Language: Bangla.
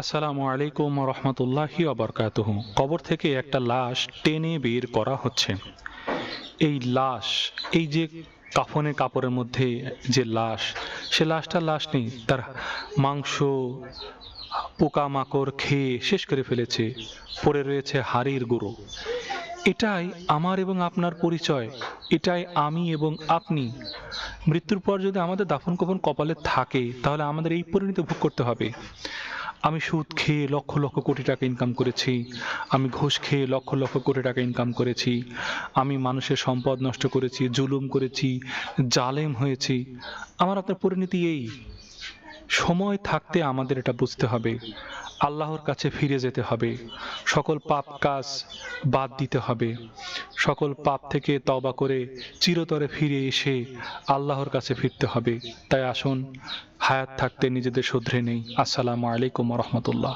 আসসালামু আলাইকুম রহমতুল্লাহি ওয়া কবর থেকে একটা লাশ টেনে বের করা হচ্ছে। এই লাশ, এই যে কাফনের কাপড়ের মধ্যে যে লাশ, সে লাশটা লাশ নেই, তার মাংস পোকামাকড় খেয়ে শেষ করে ফেলেছে, পড়ে রয়েছে হাড়ের গুঁড়ো। এটাই আমার এবং আপনার পরিচয়, এটাই আমি এবং আপনি। মৃত্যুর পর যদি আমাদের দাফন কাফন কপালে থাকে, তাহলে আমাদের এই পরিণতি ভোগ করতে হবে। আমি সুদ খেয়ে লক্ষ লক্ষ কোটি টাকা ইনকাম করেছি, আমি ঘুষ খেয়ে লক্ষ লক্ষ কোটি টাকা ইনকাম করেছি, আমি মানুষের সম্পদ নষ্ট করেছি, জুলুম করেছি, জালেম হয়েছি। আমার আপনার পরিণতি এই। সময় থাকতে আমাদের এটা বুঝতে হবে, আল্লাহর কাছে ফিরে যেতে হবে, সকল পাপ কাজ বাদ দিতে হবে, সকল পাপ থেকে তওবা করে চিরতরে ফিরে এসে আল্লাহর কাছে ফিরতে হবে। তাই আসুন, হায়াত থাকতে নিজেদের শুধরে নেই। আসসালামু আলাইকুম রহমতুল্লাহ।